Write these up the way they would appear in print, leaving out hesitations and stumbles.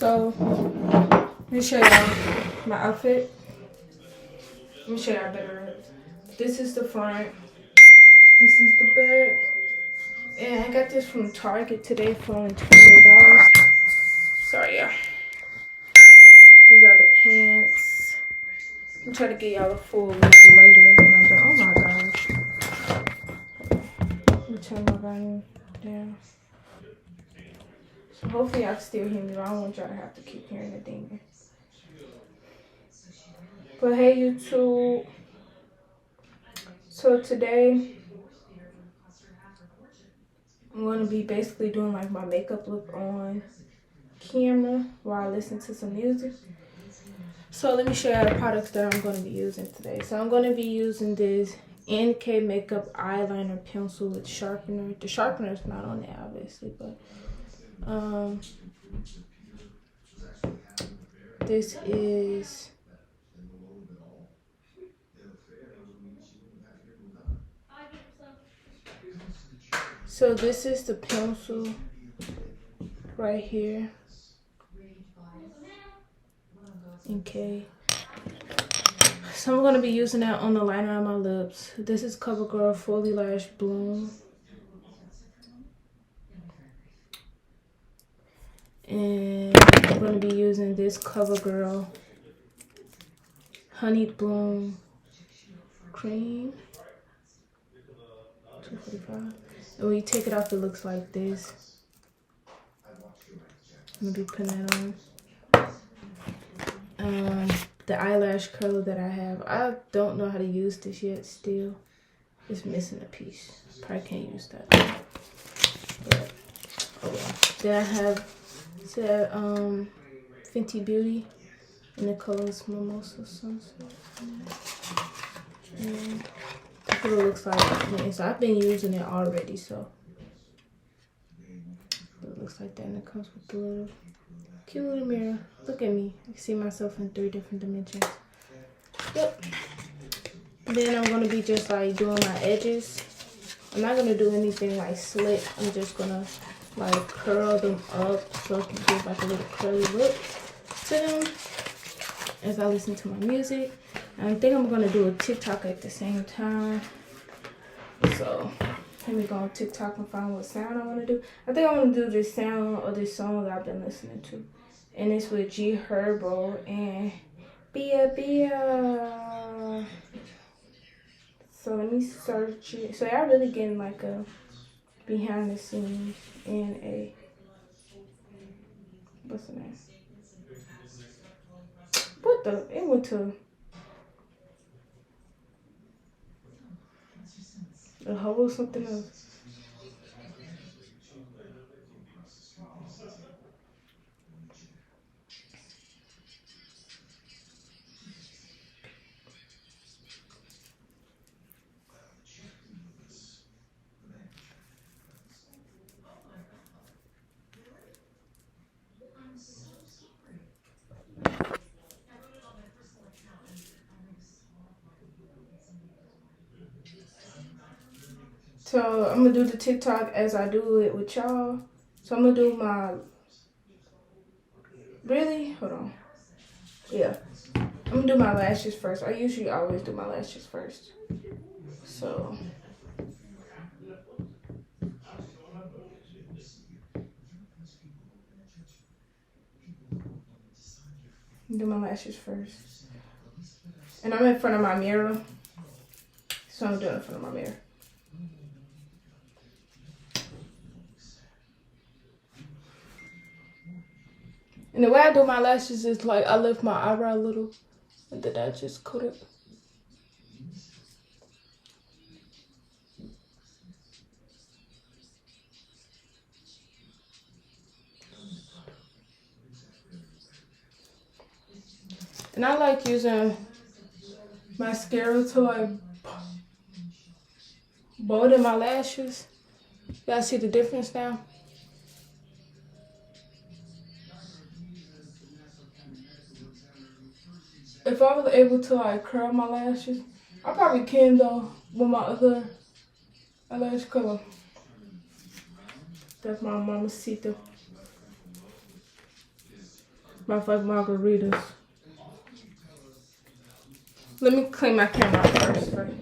So, let me show y'all my outfit. Let me show y'all better. This is the front. This is the back. And I got this from Target today for only $28. Sorry, y'all. These are the pants. I'm trying to get y'all a full look later when I'm done. Oh my gosh. Let me turn my volume down. So hopefully y'all can still hear me, but I don't want y'all to have to keep hearing the dinging. But hey YouTube. So today I'm going to be basically doing like my makeup look on camera while I listen to some music. So let me show you the products that I'm going to be using today. So I'm going to be using this NK Makeup Eyeliner Pencil with sharpener. The sharpener is not on there obviously, but this is, so this is the pencil right here. NK. So I'm going to be using that on the liner on my lips. This is CoverGirl Fully Lash Bloom. And I'm going to be using this CoverGirl Honey Bloom Cream. $2.45. And when you take it off, it looks like this. I'm going to be putting that on. The eyelash curler that I have. I don't know how to use this yet still. It's missing a piece. Probably can't use that. But, oh well. Then I have Fenty Beauty in the colors Mimosa Sunset. And that's what it looks like. And so I've been using it already, so it looks like that. And it comes with the little cute little mirror. Look at me. I can see myself in 3 different dimensions. Yep. Then I'm going to be just like doing my edges. I'm not going to do anything like slick. I'm just going to like curl them up so I can give like a little curly look to them as I listen to my music. And I think I'm going to do a TikTok at the same time. So let me go on TikTok and find what sound I want to do. I think I want to do this sound or this song that I've been listening to. And it's with G Herbo and Bia Bia. So let me search it. So y'all really getting like a behind the scenes and a, what's the name? What the, it went to a whole something else. So I'm gonna do the TikTok as I do it with y'all. So I'm gonna do my, really? Hold on. Yeah. I'm gonna do my lashes first. I usually always do my lashes first. So do my lashes first. And I'm in front of my mirror. So I'm doing it in front of my mirror. And the way I do my lashes is like I lift my eyebrow a little and then I just coat it. And I like using mascara to like bolden my lashes. Y'all see the difference now? If I was able to like curl my lashes, I probably can though with my other eyelash color. That's my Mamacita. Smells like margaritas. Let me clean my camera first. Right?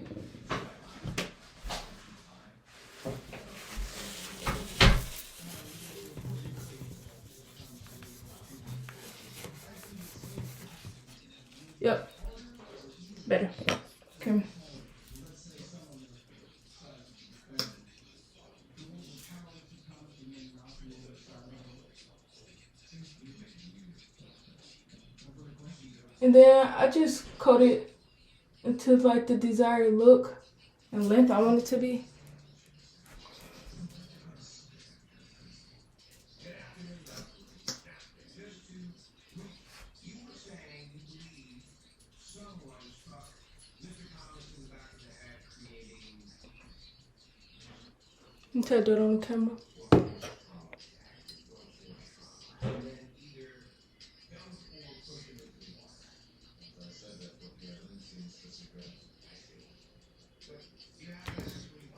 Yep. Better. Okay. And then I just coat it into like the desired look and length I want it to be. You take that on the camera.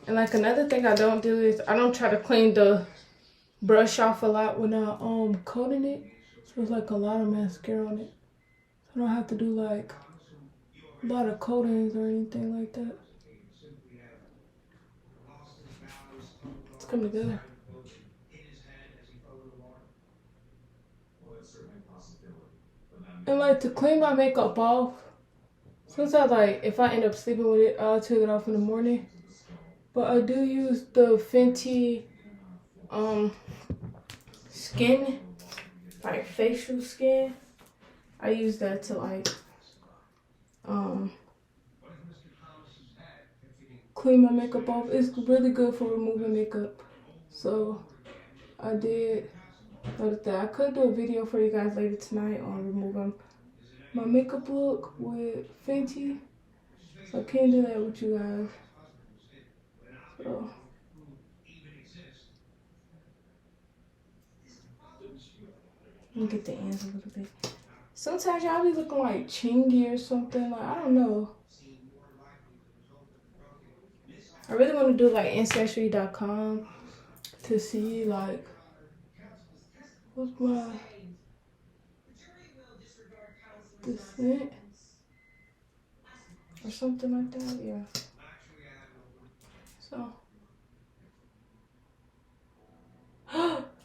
And like another thing I don't do is I don't try to clean the brush off a lot when I coating it. So it's like a lot of mascara on it. So I don't have to do like a lot of coatings or anything like that. It's coming together. And like to clean my makeup off, sometimes like if I end up sleeping with it, I'll take it off in the morning. But I do use the Fenty skin, like facial skin. I use that to like clean my makeup off. It's really good for removing makeup. So I did notice that. I could do a video for you guys later tonight on removing my makeup look with Fenty. So I can't do that with you guys. So let me get the ends a little bit. Sometimes y'all be looking like chingy or something. Like, I don't know. I really want to do like Ancestry.com to see like what's my descent or something like that. Yeah. So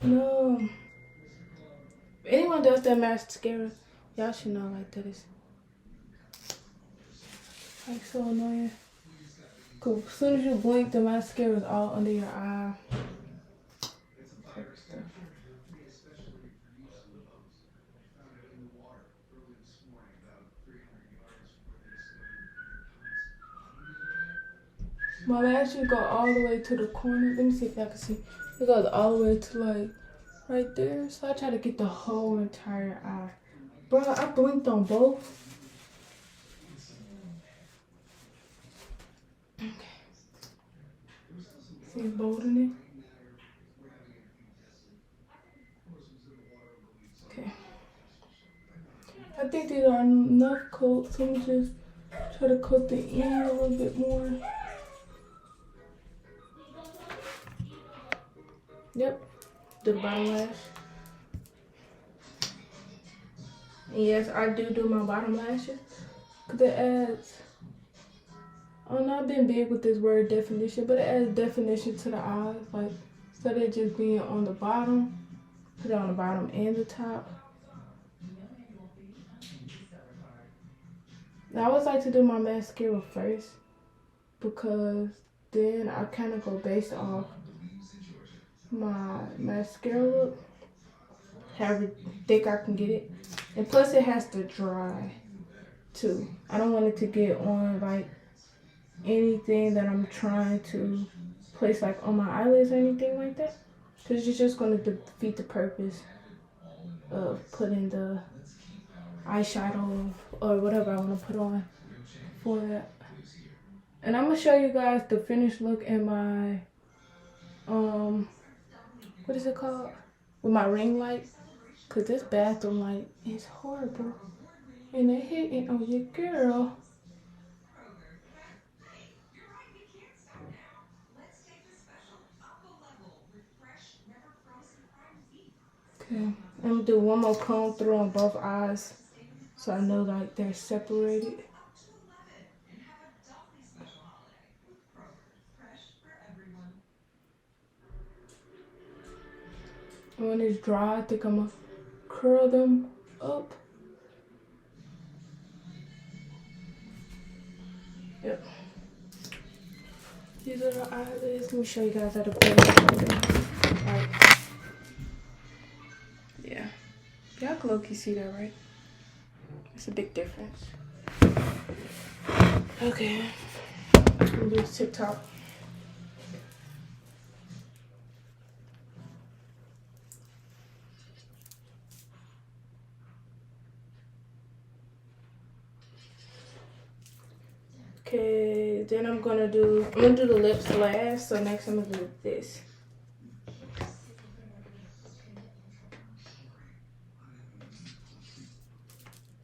no. If anyone does that mascara, y'all should know like that is like so annoying. Cause as soon as you blink, the mascara is all under your eye. My lashes go all the way to the corner. Let me see if y'all can see. It goes all the way to like right there. So I try to get the whole entire eye. Bro, I blinked on both. Okay. See it bold in it? Okay. I think these are enough coats. Let me just try to coat the end a little bit more. Yep. Do the bottom lash. And yes, I do my bottom lashes. Because it adds, I don't know, I've been big with this word definition, but it adds definition to the eyes. Like, instead of just being on the bottom, put it on the bottom and the top. Now, I always like to do my mascara first because then I kind of go based off my mascara look, however thick I can get it. And plus it has to dry too. I don't want it to get on like anything that I'm trying to place like on my eyelids or anything like that. Because it's just going to defeat the purpose of putting the eyeshadow or whatever I want to put on for that. And I'm going to show you guys the finished look in my, what is it called? With my ring light. Because this bathroom light is horrible. And it hitting on your girl. Okay. I'm gonna do one more comb through on both eyes so I know like they're separated. And when it's dry, I think I'm gonna curl them up. Yep. These are the eyelids. Let me show you guys how to put it. Right. Yeah. Y'all can low-key see that, right? It's a big difference. Okay. I'm gonna do TikTok. Okay, then I'm gonna do the lips last. So next I'm gonna do this.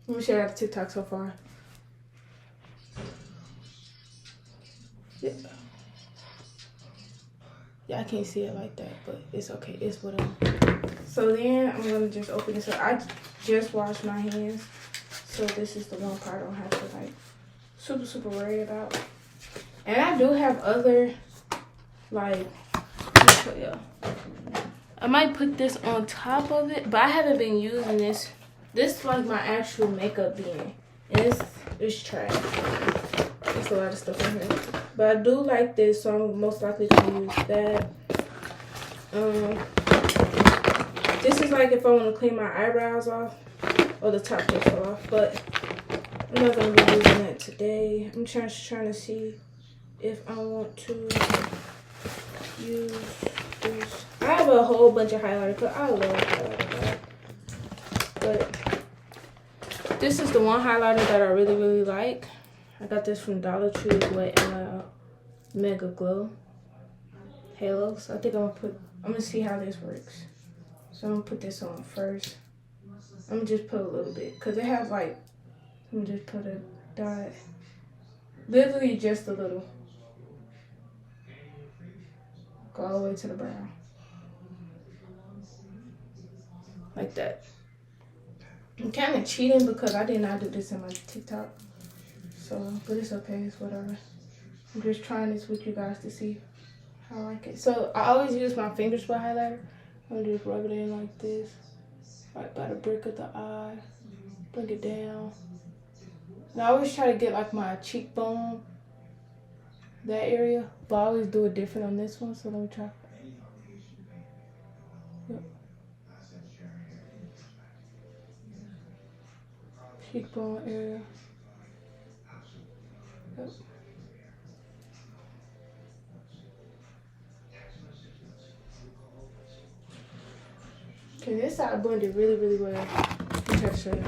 Let me show you the TikTok so far. Yeah, I can't see it like that, but it's okay. It's whatever. So then I'm gonna just open this up. I just washed my hands, so this is the one part I don't have to like super worry about. And I do have other like, let me show y'all. I might put this on top of it, but I haven't been using this. This is like my actual makeup bin, and it's trash. There's a lot of stuff in here, but I do like this, so I'm most likely gonna use that. This is like if I want to clean my eyebrows off, or the top piece off, but I'm not gonna be using that today. I'm trying to see if I want to use this. I have a whole bunch of highlighter, because I love highlighter, but this is the one highlighter that I really like. I got this from Dollar Tree, Wet n Mega Glow Halo. So I think I'm gonna see how this works. So I'm gonna put this on first. I'm gonna just put a little bit, cause it has like, let me just put a dot, literally just a little. Go all the way to the brow, like that. I'm kind of cheating because I did not do this in my TikTok. So, but it's okay, it's whatever. I'm just trying this with you guys to see how I like it. So I always use my fingers for highlighter. I'm gonna just rub it in like this, right by the brick of the eye, bring it down. And I always try to get like my cheekbone, that area, but I always do it different on this one. So let me try. Yep. Cheekbone area. Yep. Okay, this side blended really well. Let me try to show you.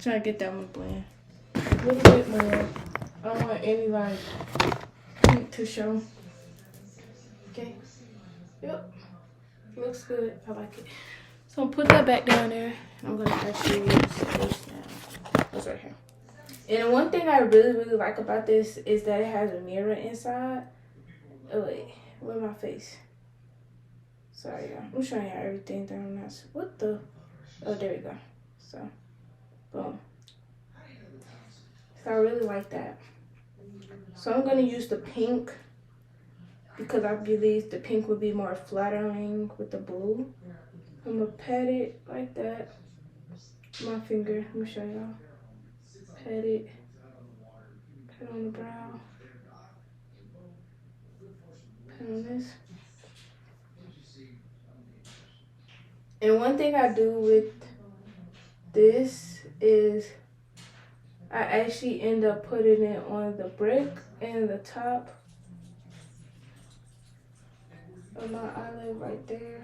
Try to get that one blend a little bit more. I don't want any like heat to show. Okay. Yep. Looks good. I like it. So I'm put that back down there. I'm gonna actually use this now. It's right here. And one thing I really like about this is that it has a mirror inside. Oh wait, where's my face? Sorry, y'all. I'm showing y'all everything that I'm not. What the? Oh, there we go. So, boom. So I really like that. So I'm gonna use the pink because I believe the pink would be more flattering with the blue. I'm gonna pat it like that. My finger. Let me show y'all. Pat it. Pat on the brow. Pat on this. And one thing I do with this is I actually end up putting it on the brick and the top of my eyelid right there.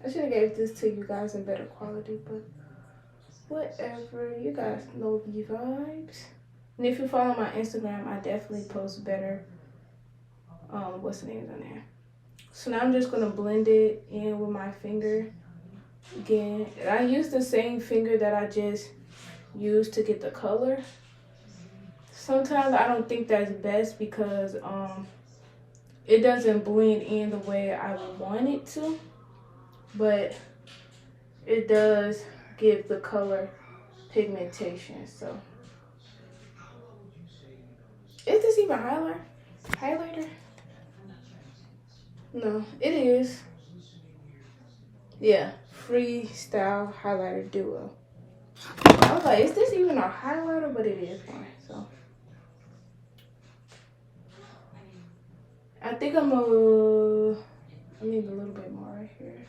I should have gave this to you guys in better quality, but whatever. You guys know the vibes. And if you follow my Instagram, I definitely post better what's the name on there. So now I'm just gonna blend it in with my finger again. I use the same finger that I just used to get the color. Sometimes I don't think that's best because it doesn't blend in the way I would want it to, but it does give the color pigmentation. So is this even highlighter? No, it is. Yeah, Freestyle highlighter duo. I was like, is this even a highlighter? But it is one. So I think I need a little bit more right here.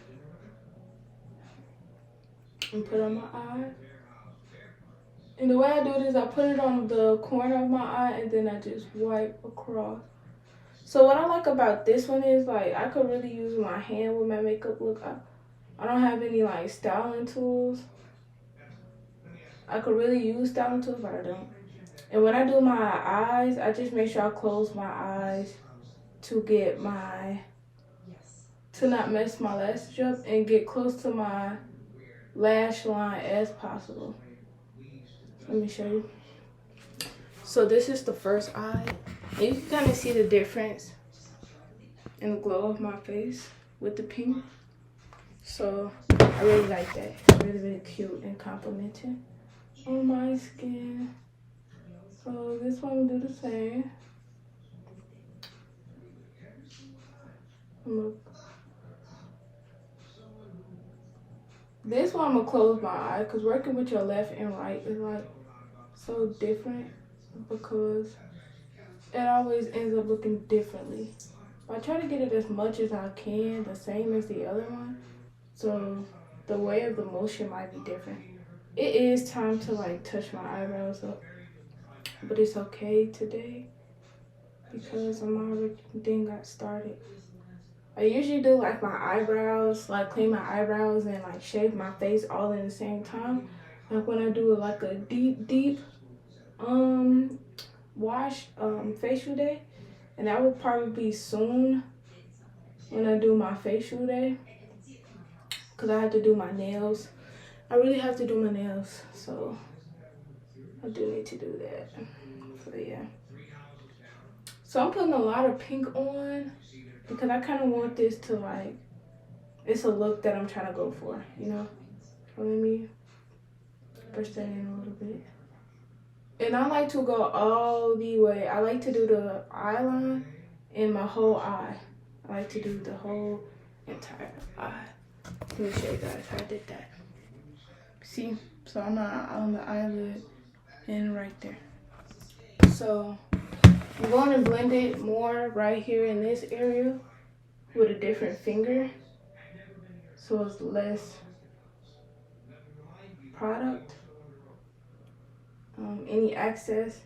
And put on my eye. And the way I do it is I put it on the corner of my eye and then I just wipe across. So what I like about this one is like I could really use my hand with my makeup look. I don't have any like styling tools. I could really use styling tools, but I don't. And when I do my eyes, I just make sure I close my eyes to get to not mess my lashes up and get close to my lash line as possible. Let me show you. So this is the first eye. And you can kind of see the difference in the glow of my face with the pink. So I really like that. It's really, really cute and complimenting on my skin. So this one will do the same. This one I'm gonna close my eye because working with your left and right is like so different because it always ends up looking differently. I try to get it as much as I can, the same as the other one. So the way of the motion might be different. It is time to like touch my eyebrows up, but it's okay today because I'm already then got started. I usually do like my eyebrows, like clean my eyebrows and like shave my face all in the same time. Like when I do like a deep wash facial day, and that will probably be soon when I do my facial day because I have to do my nails. I really have to do my nails, so I do need to do that. So yeah. So I'm putting a lot of pink on because I kind of want this to like, it's a look that I'm trying to go for, you know? So let me brush that in a little bit. And I like to go all the way. I like to do the eyeline in my whole eye. I like to do the whole entire eye. Let me show you guys how I did that. See? So I'm on the eyelid and right there. So I'm going to blend it more right here in this area with a different finger so it's less product. Any excess,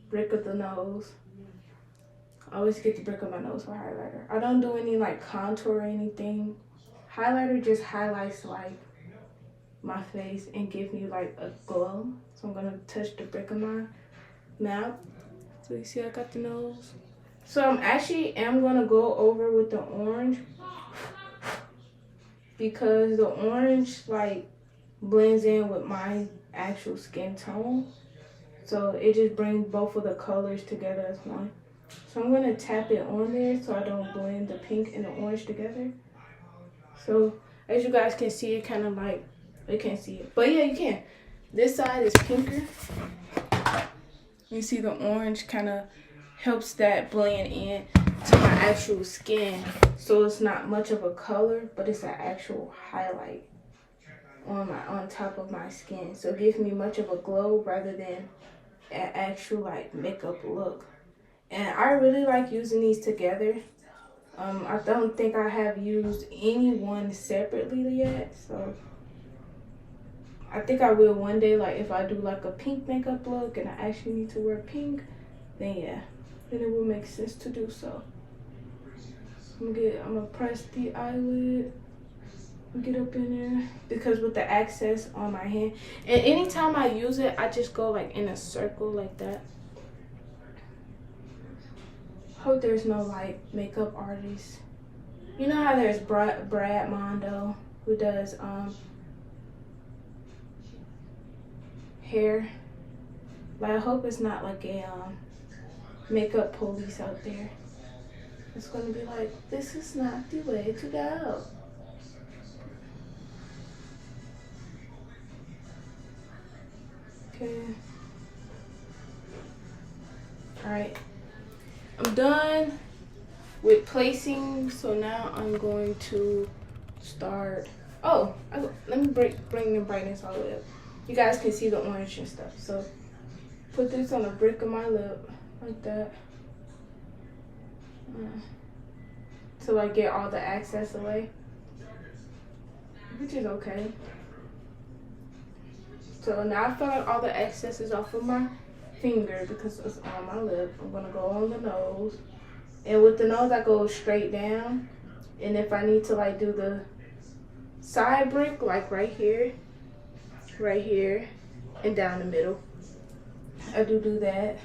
brick of the nose. I always get the brick of my nose for highlighter. I don't do any like contour or anything. Highlighter just highlights like my face and give me like a glow. So I'm gonna touch the brick of my mouth. So you see I got the nose. So I'm gonna go over with the orange because the orange like blends in with my actual skin tone. So it just brings both of the colors together as one. So I'm gonna tap it on there so I don't blend the pink and the orange together. So as you guys can see, it kind of like, you can't see it, but yeah, you can. This side is pinker. You see the orange kind of helps that blend in to my actual skin. So it's not much of a color, but it's an actual highlight on top of my skin. So it gives me much of a glow rather than an actual like makeup look. And I really like using these together. I don't think I have used any one separately yet, so I think I will one day. Like if I do like a pink makeup look and I actually need to wear pink, then yeah, then it will make sense to do so. I'm gonna press the eyelid, get up in there because with the access on my hand, and anytime I use it, I just go like in a circle like that. Hope there's no like makeup artists. You know how there's Brad Mondo who does hair. Like I hope it's not like a makeup police out there. it's going to be like, this is not the way to go. Okay. Alright. I'm done with placing, so now I'm going to start. Oh, let me bring the brightness all the way up. You guys can see the orange and stuff. So put this on the brick of my lip like that. To like get all the excess away, which is okay. So now I feel like all the excess is off of my finger because it's on my lip. I'm gonna go on the nose, and with the nose I go straight down, and if I need to like do the side brick, like right here, and down the middle, I do that.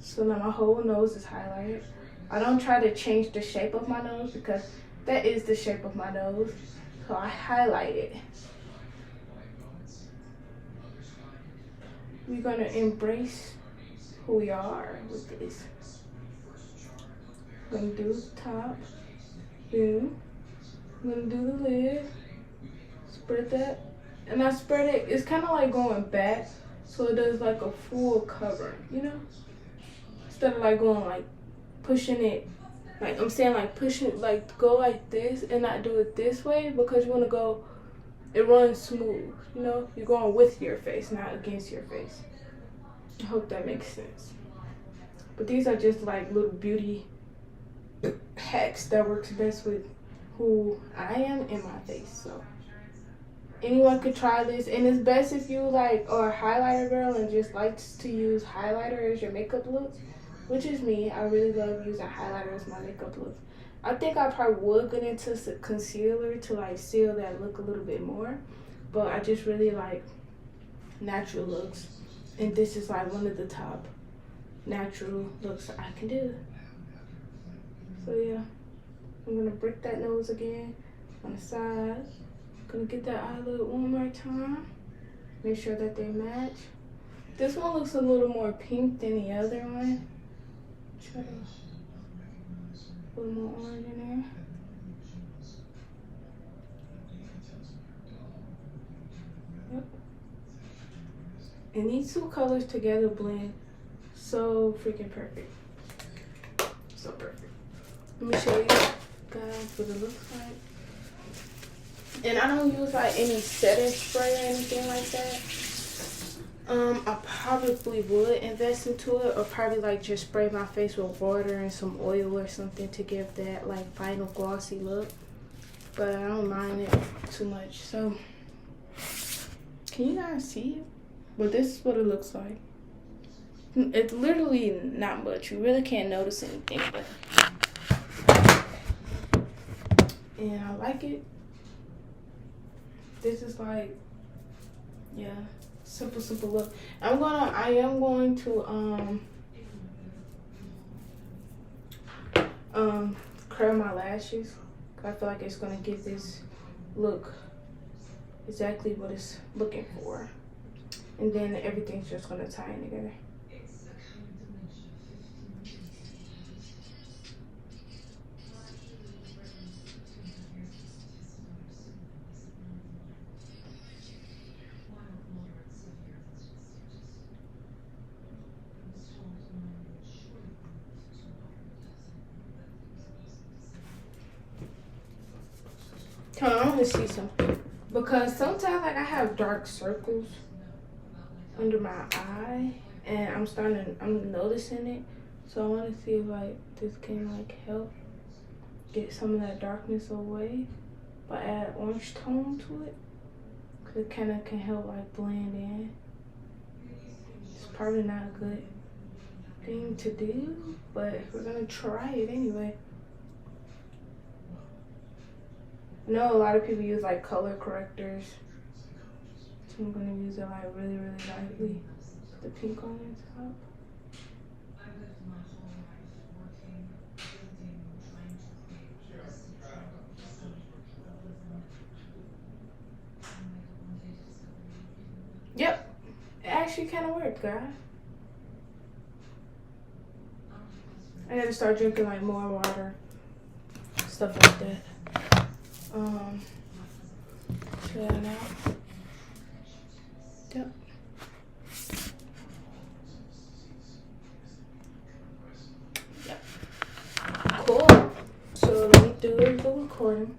So now my whole nose is highlighted. I don't try to change the shape of my nose because that is the shape of my nose. So I highlight it. We're gonna embrace who we are with this. I'm gonna do the top, boom. I'm gonna do the lid, spread that. And I spread it, it's kind of like going back, so it does like a full covering, you know? Instead of like going like pushing it, like I'm saying like pushing, like go like this and not do it this way because you want to go, it runs smooth, you know? You're going with your face, not against your face. I hope that makes sense. But these are just like little beauty hacks that works best with who I am and my face. So anyone could try this, and it's best if you like are a highlighter girl and just likes to use highlighter as your makeup look, which is me. I really love using highlighter as my makeup look. I think I probably would get into concealer to like seal that look a little bit more, but I just really like natural looks, and this is like one of the top natural looks I can do. So yeah, I'm gonna brick that nose again on the side. Gonna get that eyelid one more time. Make sure that they match. This one looks a little more pink than the other one. Try to put a little more orange in there. Yep. And these two colors together blend so freaking perfect. So perfect. Let me show you guys what it looks like. And I don't use like any setting spray or anything like that. I probably would invest into it, or probably like just spray my face with water and some oil or something to give that like final glossy look. But I don't mind it too much. So can you guys see it? But this is what it looks like. It's literally not much. You really can't notice anything, but and I like it. This is like, yeah, simple look. I am going to curl my lashes. I feel like it's gonna give this look exactly what it's looking for, and then everything's just gonna tie in together. Hold on, I want to see something. Because sometimes like I have dark circles under my eye, and I'm noticing it. So I want to see if like this can like help get some of that darkness away, but add orange tone to it. Cause it kind of can help like blend in. It's probably not a good thing to do, but we're gonna try it anyway. I know a lot of people use like color correctors, so I'm gonna use it like really lightly. The pink on the top. Yep, it actually kind of worked, guys. I gotta start drinking like more water, stuff like that. Try that out. Yep. Yep. Cool. So let me do the recording.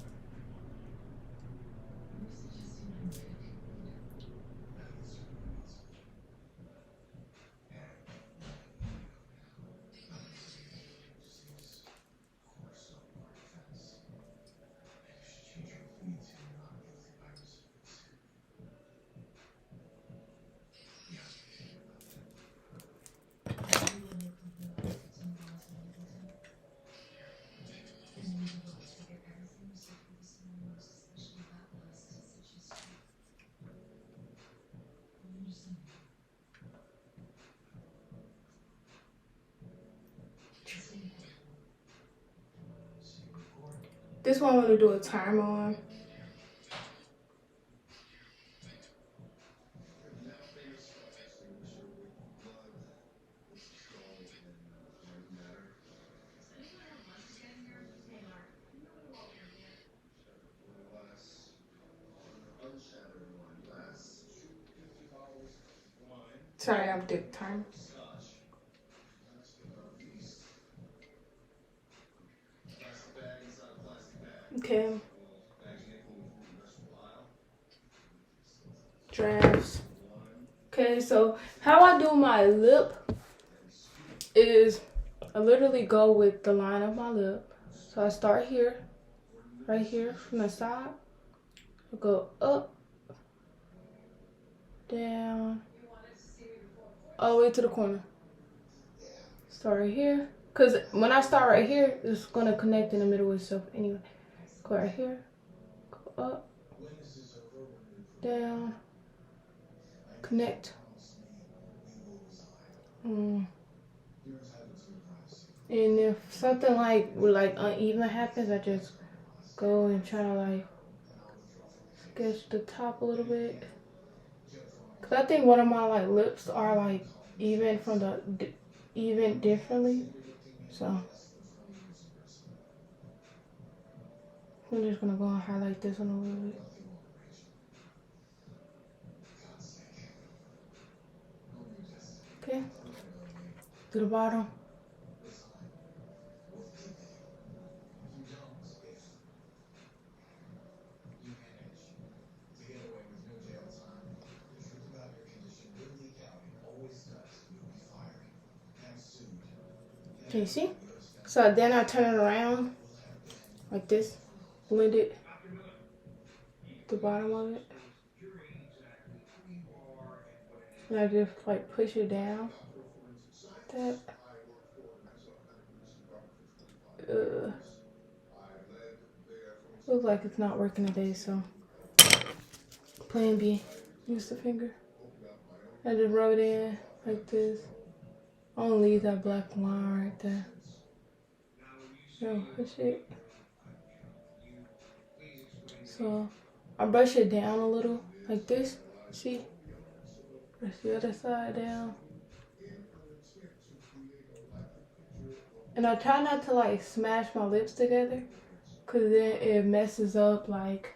This one I'm gonna do a timer on. Sorry, I'm dick time. Okay. Drafts. Okay, so how I do my lip is I literally go with the line of my lip. So I start here, right here from the side. I go up, down, all the way to the corner. Start right here. Because when I start right here, it's going to connect in the middle with itself anyway. Go right here, go up, down, connect. And if something like uneven happens, I just go and try to like sketch the top a little bit. Cause I think one of my like lips are like even from the even differently. So I'm just gonna go and highlight this one a little bit. Okay. To the bottom. Can you see? So then I turn it around like this, blend it, the bottom of it, and I just like push it down. That. Looks like it's not working today, so plan B. Use the finger. I just rub it in like this. I want to leave that black line right there. No, push it. So I brush it down a little like this. See? Brush the other side down. And I try not to like smash my lips together, cause then it messes up like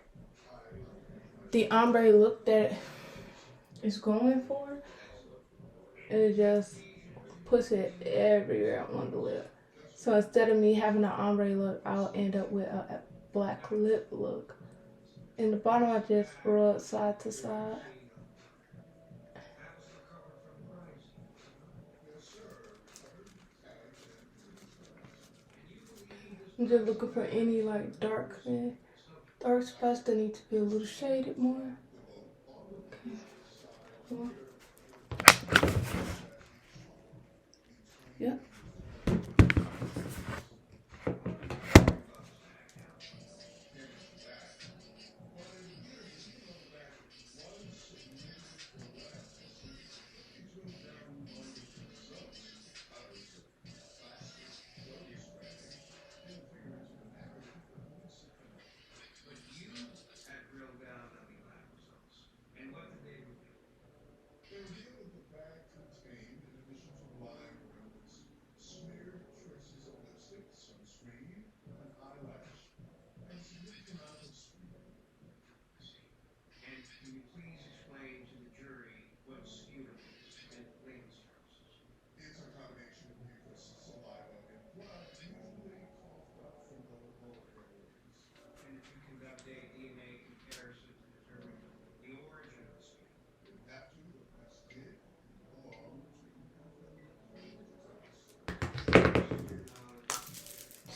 the ombre look that it's going for. And it just puts it everywhere on the lip. So instead of me having an ombre look, I'll end up with a black lip look. In the bottom, I just rub side to side. I'm just looking for any like dark spots that need to be a little shaded more. Okay. Cool. Yep.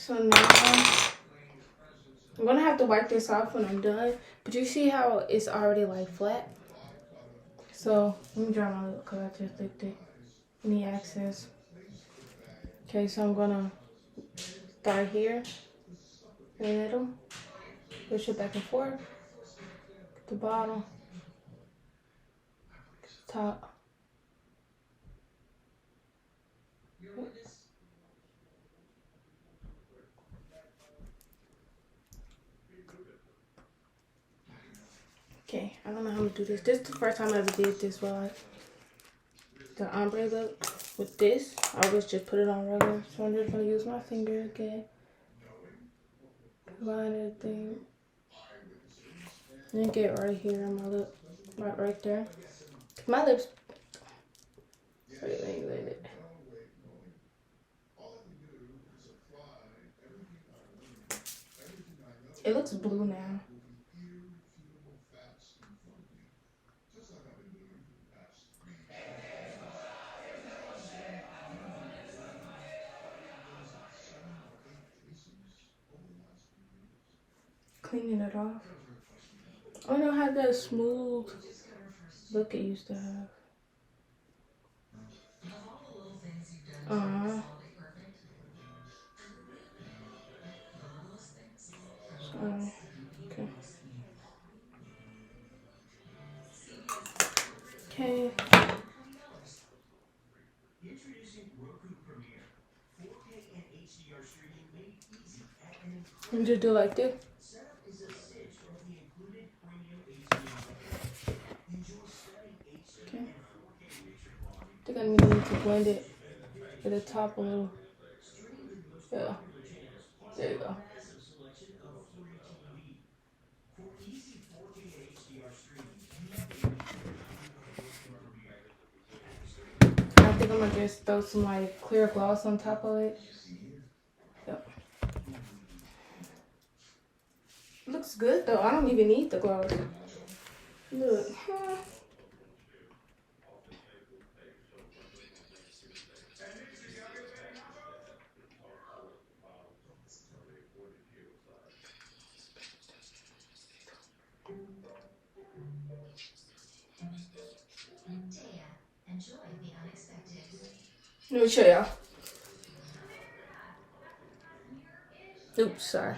So now I'm gonna have to wipe this off when I'm done. But you see how it's already like flat? So let me dry my lip because I just licked it. Any excess. Okay, so I'm gonna start here in the middle. Push it back and forth. The bottom. Top. Okay, I don't know how to do this. This is the first time I ever did this while the ombre look with this. I always just put it on regular. So I'm just gonna use my finger again. Line everything. And get right here on my lip. Right there. My lips. Wait. It looks blue now. Cleaning it off. I don't have that smooth look it used to have. Sorry. Okay. Okay. And just do like this. Okay. I think I need to blend it at the top a little. Yeah. There you go. I think I'm gonna just throw some like clear gloss on top of it. Yep. Looks good though. I don't even need the gloss. Look. Let me show y'all. Oops, sorry.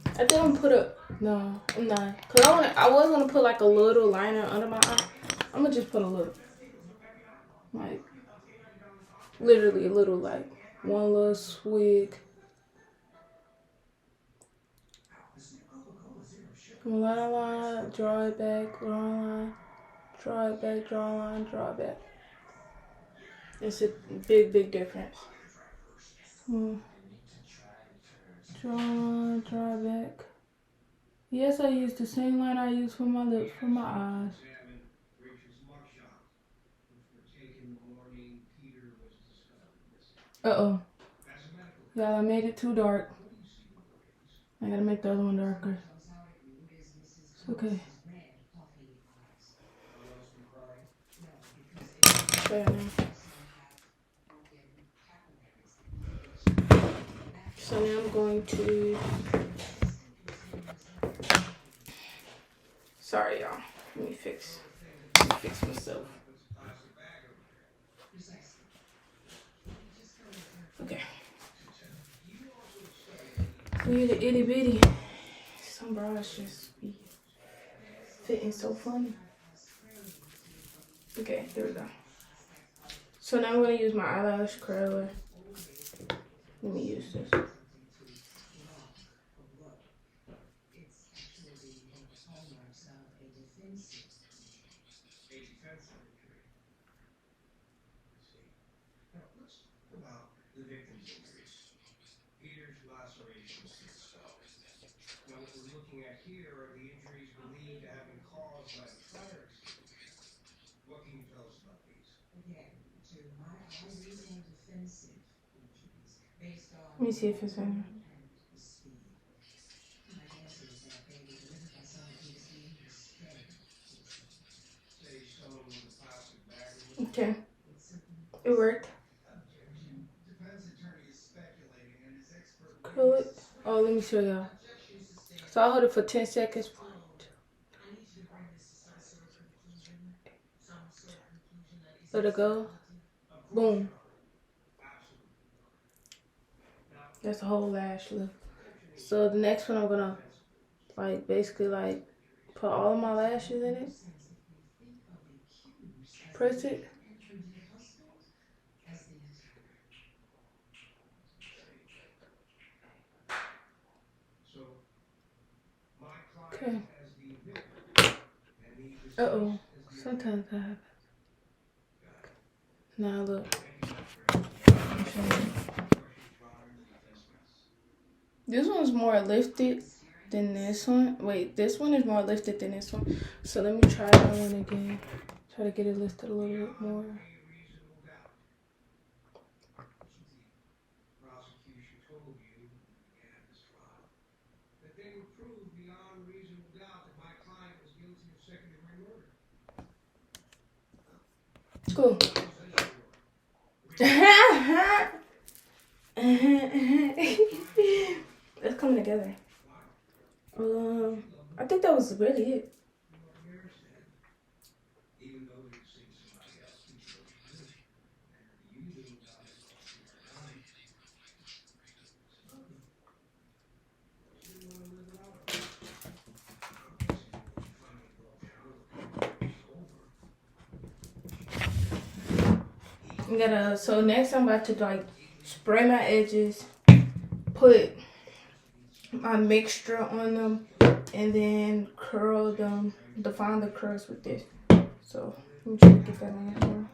I think I'm gonna put a no, I'm not. Cause I was gonna put like a little liner under my eye. I'm gonna just put a little, like literally a little, like one little swig. Line, draw it back, line, draw it back, draw a line, draw it back. It's a big difference. Draw a line, draw it back. Yes, I use the same line I use for my lips, for my eyes. Uh-oh. Y'all, I made it too dark. I gotta make the other one darker. It's okay. There now. So now I'm going to... Sorry, y'all. Let me fix myself. Okay. We the itty bitty. Some bras just be fitting so funny. Okay, there we go. So now I'm gonna use my eyelash curler. Let me use this. Let me see if it's in here. Okay. It worked. Curl it. Oh, let me show y'all. So I'll hold it for 10 seconds. Let it go. Boom. That's a whole lash lift. So the next one I'm gonna like basically like put all of my lashes in it. Press it. Okay. Uh-oh. Sometimes that happens. Now look. This one's more lifted than this one. Wait, this one is more lifted than this one. So let me try that one again. Try to get it lifted a little bit more. Cool. Let's come together. I think that was really it. So next I'm about to like spray my edges, put my mixture on them, and then curl them, define the curls with this. So let me try to get that on camera.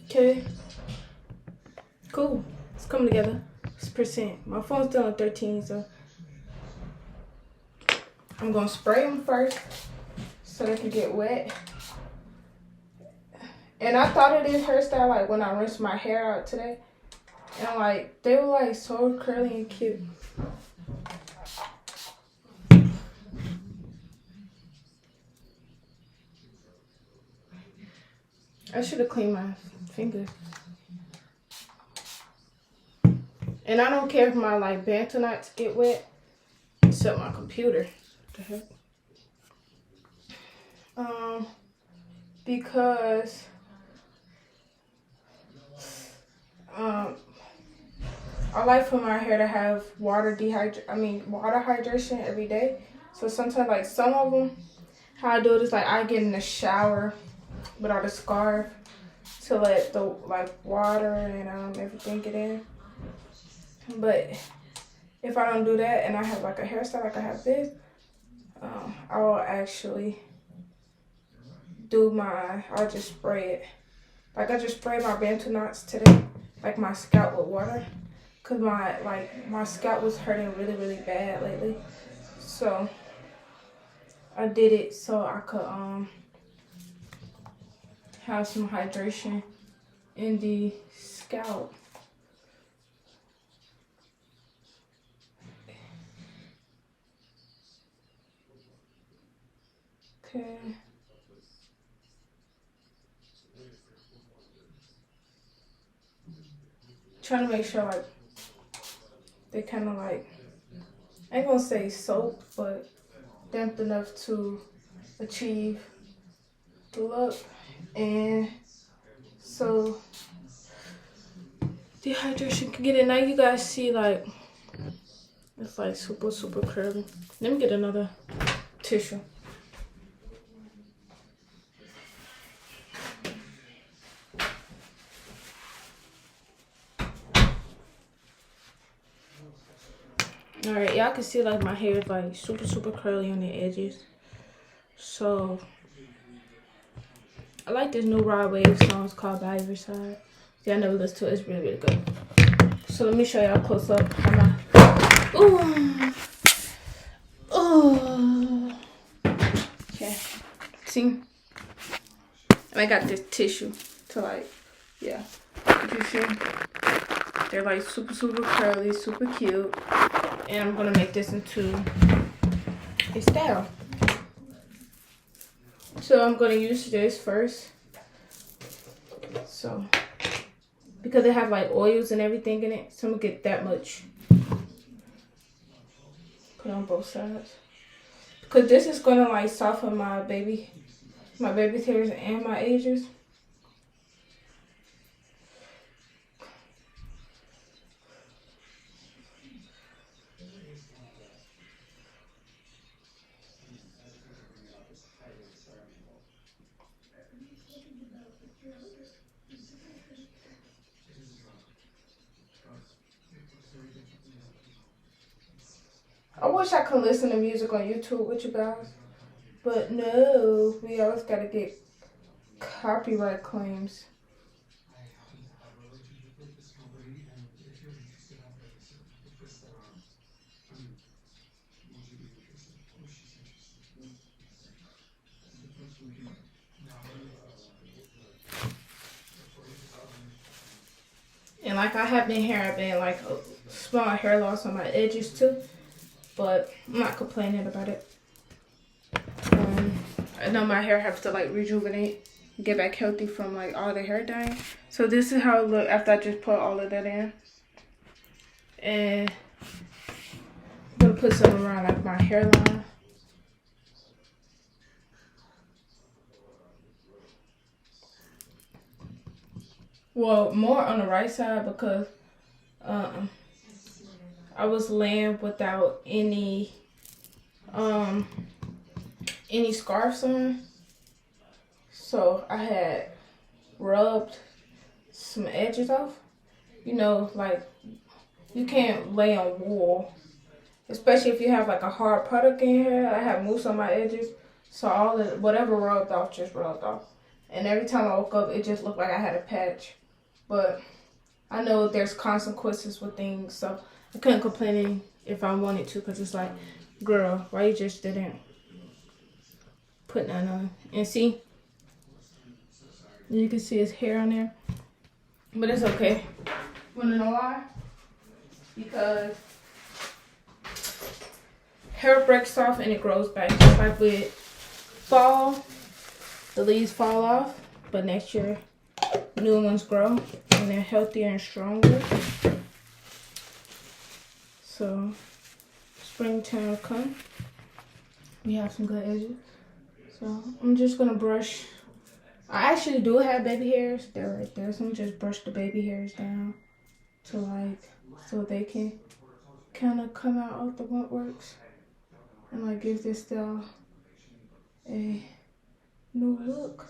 Okay, cool. It's coming together. It's percent. My phone's still on 13, so I'm gonna spray them first so they can get wet. And I thought of this hairstyle like when I rinsed my hair out today, and like they were like so curly and cute. I should have cleaned my fingers. And I don't care if my like bantu knots get wet, except my computer. What the heck? Because I like for my hair to have water hydration every day. So sometimes like some of them, how I do it is like I get in the shower without a scarf to let the like water and everything get in. But if I don't do that and I have like a hairstyle like I have this, I will actually I'll just spray it. Like I just sprayed my bantu knots today, like my scalp with water, cause my scalp was hurting really, really bad lately. So I did it so I could have some hydration in the scalp. Okay. Trying to make sure like they kind of like, I ain't gonna say soap, but damp enough to achieve the look. And so dehydration can get it. Now you guys see like it's like super, super curly. Let me get another tissue. Alright, y'all can see like my hair is like super curly on the edges. So I like this new Rod Wave song. It's called By Your Side. See, I never listened to it. It's really good. So let me show y'all close up how my okay. See? And I got this tissue to like, yeah. You see? They're like super curly, super cute. And I'm gonna make this into a style. So I'm gonna use this first. So because they have like oils and everything in it, so I'm gonna get that much. Put on both sides. Because this is gonna like soften my baby hairs and my edges. I wish I could listen to music on YouTube with you guys, but no, we always gotta get copyright claims. And like I have been like a small hair loss on my edges too, but I'm not complaining about it. I know my hair has to like rejuvenate, get back healthy from like all the hair dyeing. So this is how it look after I just put all of that in. And I'm gonna put some around like my hairline. Well, more on the right side because I was laying without any scarves on. So I had rubbed some edges off. You know, like you can't lay on wool, especially if you have like a hard product in your hair. I have mousse on my edges, so all the whatever rubbed off just rubbed off. And every time I woke up, it just looked like I had a patch. But I know there's consequences with things, so I couldn't complain if I wanted to, because it's like, girl, why you just didn't put none on? And see, you can see his hair on there, but it's okay. Wanna know why? Because hair breaks off and it grows back. Just like with fall, the leaves fall off, but next year new ones grow and they're healthier and stronger. So springtime will come. We have some good edges. So I'm just gonna brush. I actually do have baby hairs. They're right there. So I'm just brush the baby hairs down to like, so they can kind of come out of the woodworks and like give this style a new look.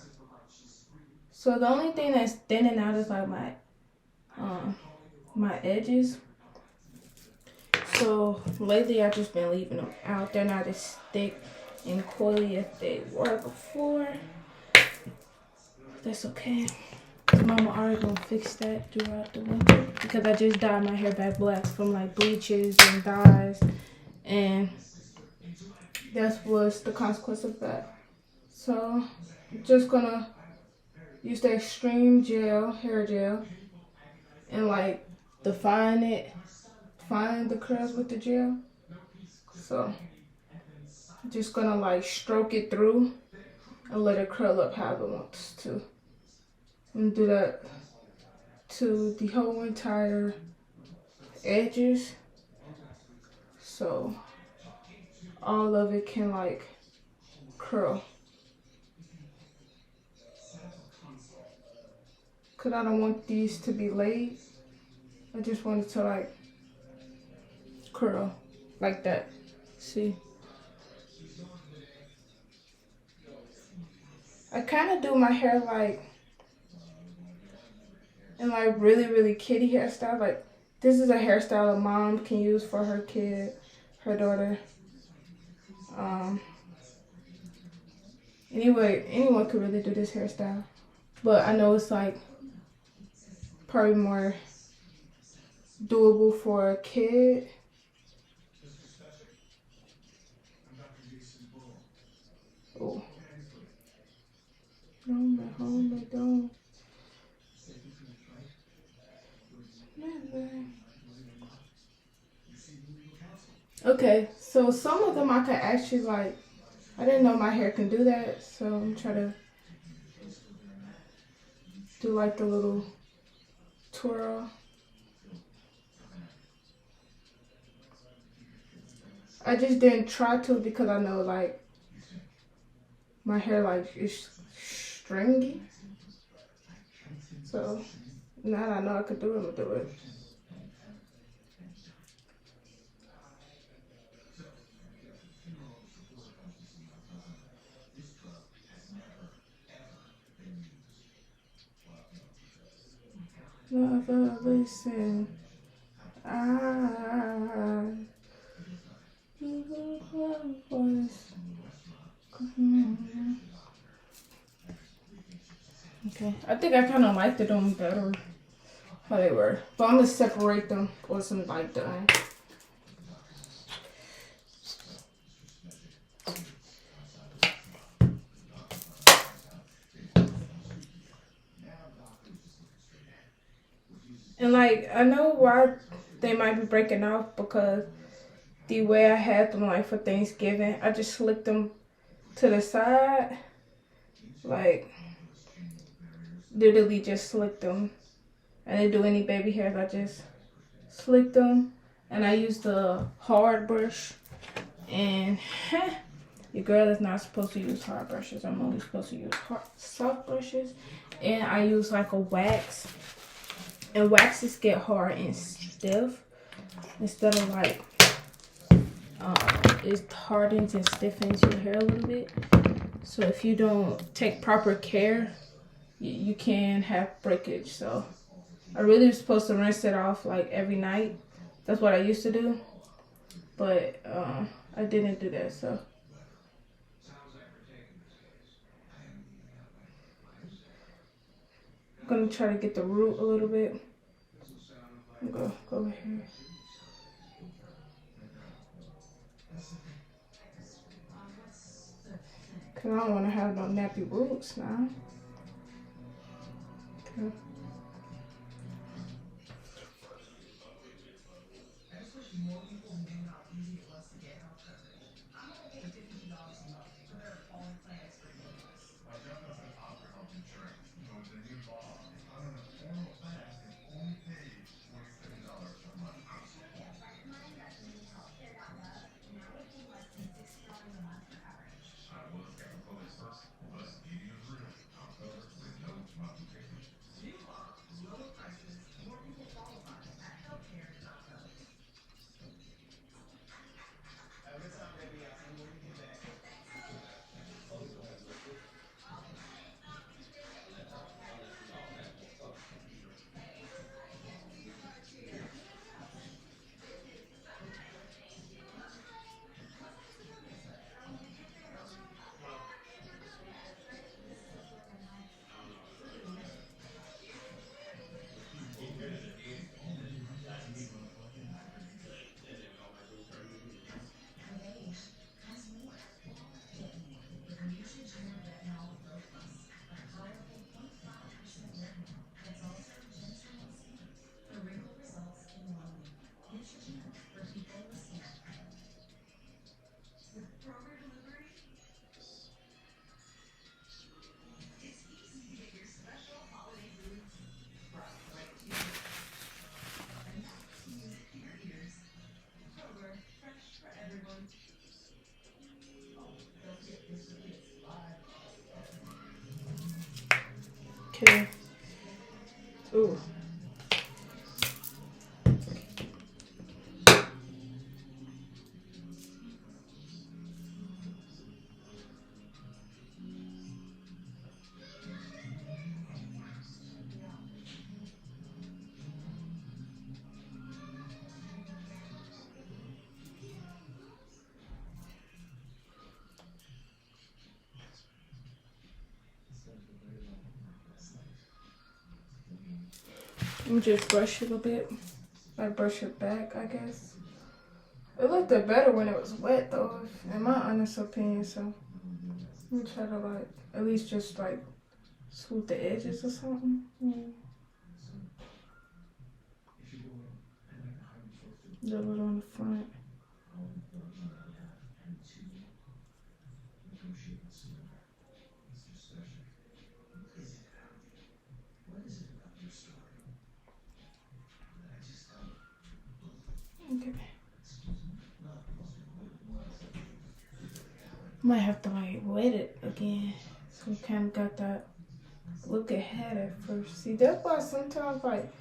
So the only thing that's thinning out is like my edges. So lately I've just been leaving them out. They're not as thick and coily as they were before. That's okay. Mama already gonna fix that throughout the winter because I just dyed my hair back black from like bleaches and dyes, and that was the consequence of that. So I'm just gonna use the extreme gel, hair gel, and like define the curls with the gel. So I'm just gonna like stroke it through and let it curl up how it wants to. And do that to the whole entire edges, so all of it can like curl. Cause I don't want these to be laid. I just want it to like curl like that. See? I kind of do my hair like in like really kitty hairstyle. Like this is a hairstyle a mom can use for her kid. her daughter. Anyway, anyone could really do this hairstyle, but I know it's like probably more doable for a kid. Oh, no, don't. Never. Okay, so some of them I could actually like. I didn't know my hair can do that, so I'm trying to do like the little twirl. I just didn't try to because I know like my hair like is stringy. So now that I know I could do it, I'm gonna do it. Never listen. Okay, I think I kind of liked them better how they were, but I'm gonna separate them once I'm like done. And like I know why they might be breaking off because the way I had them like for Thanksgiving, I just slicked them to the side, like literally just slicked them. I didn't do any baby hairs. I just slicked them, and I used the hard brush. And your girl is not supposed to use hard brushes. I'm only supposed to use soft brushes. And I use like a wax, and waxes get hard and stiff instead of like it hardens and stiffens your hair a little bit. So if you don't take proper care, you can have breakage. So I really was supposed to rinse it off like every night. That's what I used to do, but I didn't do that. So I'm gonna try to get the root a little bit. Go over here. Cause I don't want to have no nappy roots now. Okay. Okay. Ooh. Let me just brush it a bit. Like brush it back, I guess. It looked better when it was wet though, in my honest opinion, so let me try to like at least just like smooth the edges or something. The little on the front. Okay. Might have to like wet it again. So we kind of got that look ahead at first. See, that's why sometimes like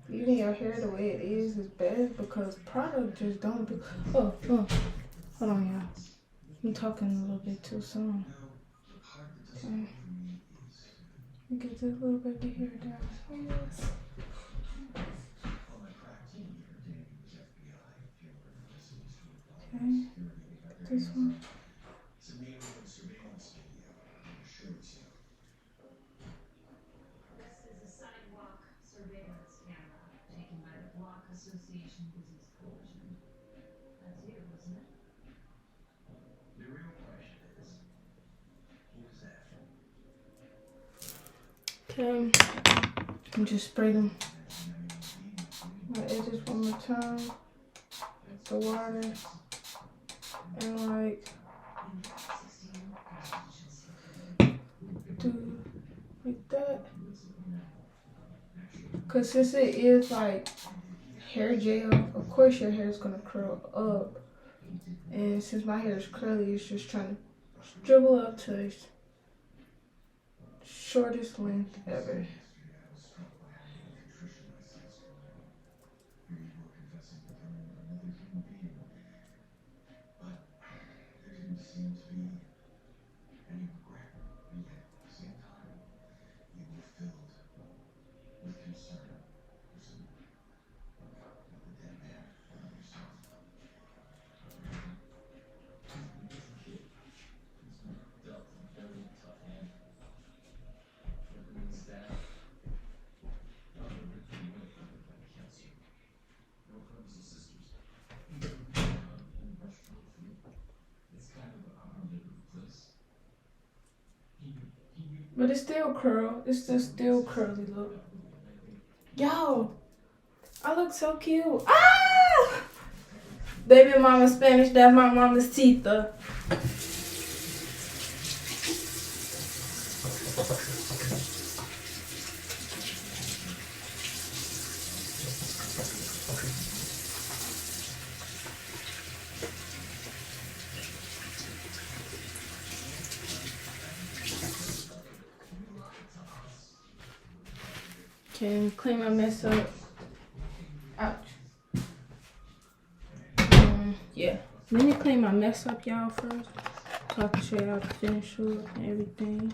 leaving your hair the way it is best because product just don't do. Oh, hold on, y'all. I'm talking a little bit too soon. Okay. Get this little baby hair down. Yes. Okay. This one. Okay, and just spray them my edges one more time with the water and like do like that. Cause since it is like hair gel, of course your hair is gonna curl up. And since my hair is curly, it's just trying to dribble up to its shortest length ever. But it's still curl. It's just still curly look. Yo, I look so cute. Ah! Baby mama Spanish, that's my mama's Tita. Okay, clean my mess up. Ouch. Yeah. Let me clean my mess up, y'all, first. So I can show y'all the finished look and everything.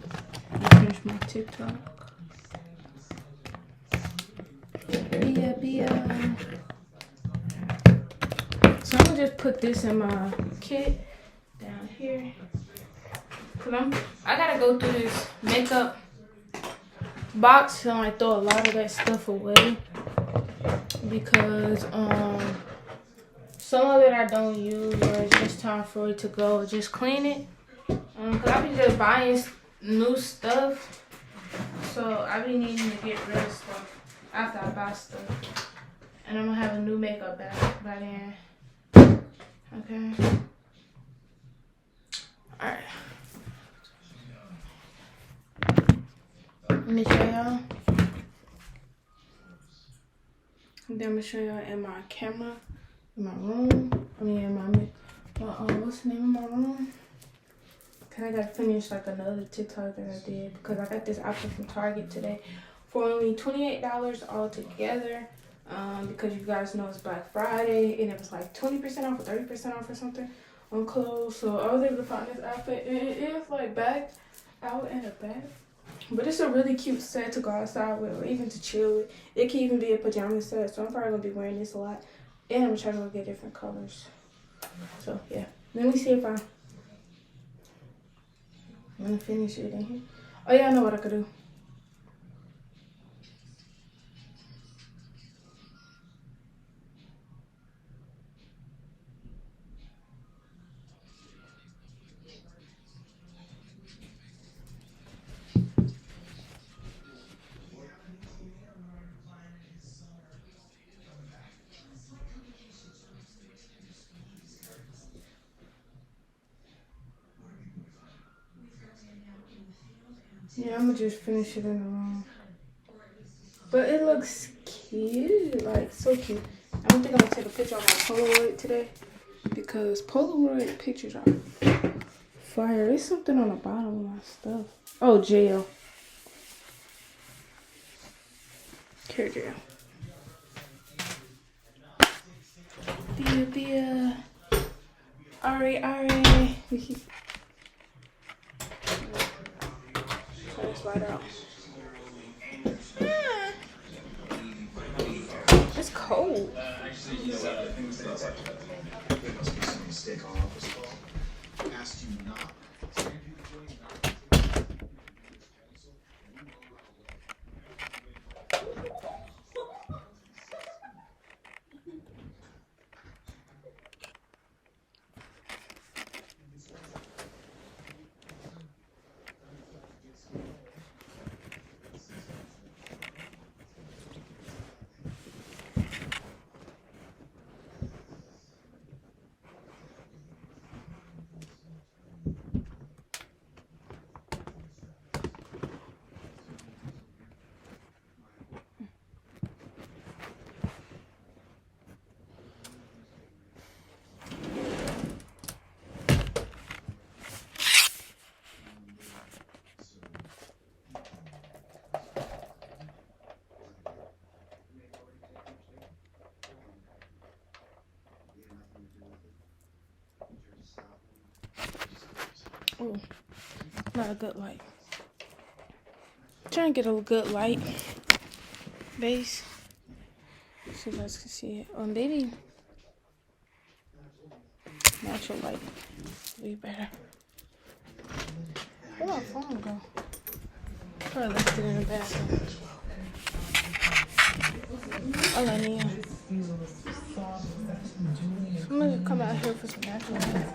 I finish my TikTok. Bia. So I'm gonna just put this in my kit down here. Cause I gotta go through this makeup box and like throw a lot of that stuff away because some of it I don't use or it's just time for it to go. Just clean it. Cause I be just buying new stuff, so I be needing to get rid of stuff after I buy stuff. And I'm gonna have a new makeup bag by then. Okay. Alright. Let me show y'all. And then I'm gonna show y'all in my camera, in my room. I mean, in my what's the name of my room? Cause I gotta finish like another TikTok that I did because I got this outfit from Target today for only $28 all together. Because you guys know it's Black Friday and it was like 20% off or 30% off or something on clothes. So I was able to find this outfit and it is like back out in the back. But it's a really cute set to go outside with or even to chill with. It can even be a pajama set, so I'm probably going to be wearing this a lot. And I'm trying to get different colors. So, yeah. Let me see if I'm going to finish it in here. Oh yeah, I know what I could do. Yeah, I'm gonna just finish it in the room. But it looks cute, like so cute. I don't think I'm gonna take a picture of my Polaroid today because Polaroid pictures are fire. There's something on the bottom of my stuff. Oh, gel. Hair gel. Be Ari. Slide out. It's cold. Oh, not a good light. Trying to get a good light base so you guys can see it. Maybe natural light will be better. Where'd my phone go? Probably left it in the bathroom. Eyelash. I'm gonna come out here for some natural light.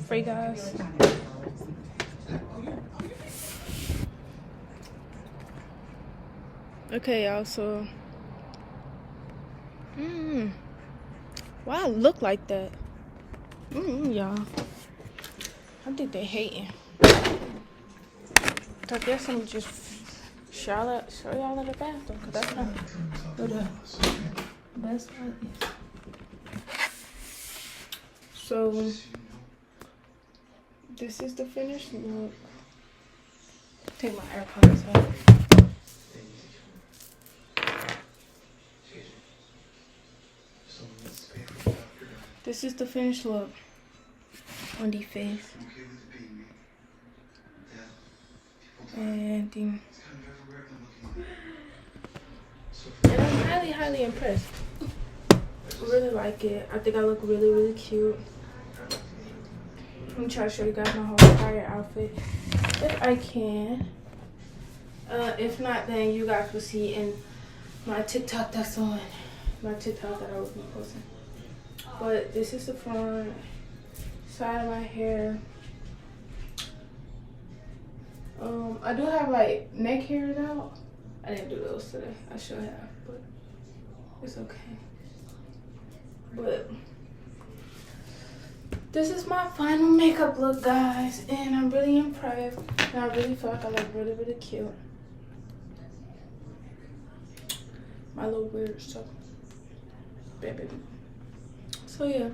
Free guys. Okay, y'all, so why I look like that? Y'all, I think they hating. I guess I'm just show y'all in the bathroom, cause that's not the best light. So this is the finished look. Take my AirPods off. This is the finished look on the face. And I'm highly impressed. I really like it. I think I look really cute. I'm trying to show you guys my whole entire outfit if I can. If not, then you guys will see in my TikTok that's on my TikTok that I will be posting. But this is the front side of my hair. I do have like neck hairs out. I didn't do those today. I should have, but it's okay. But this is my final makeup look, guys, and I'm really impressed. And I really feel like I look really cute. My little weird stuff, baby. So yeah,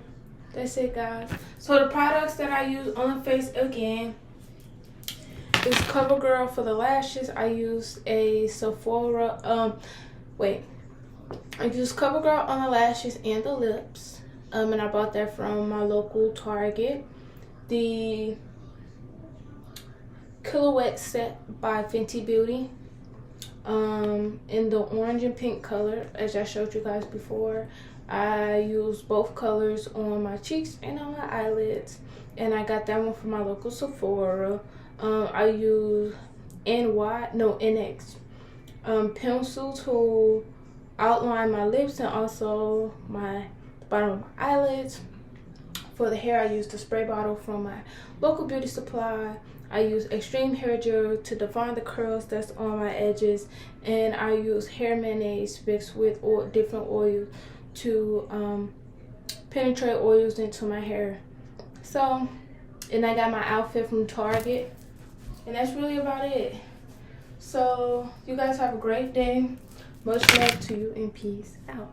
that's it, guys. So the products that I use on the face again is CoverGirl for the lashes. I use a Sephora. I use CoverGirl on the lashes and the lips. And I bought that from my local Target. The Killawatt set by Fenty Beauty. In the orange and pink color, as I showed you guys before. I use both colors on my cheeks and on my eyelids, and I got that one from my local Sephora. I use NX pencil to outline my lips and also my bottom of my eyelids. For the hair, I used the spray bottle from my local beauty supply. I use extreme hair gel to define the curls that's on my edges, and I use hair mayonnaise mixed with different oils to penetrate oils into my hair. So, and I got my outfit from Target, and that's really about it. So, you guys have a great day. Much love to you and peace out.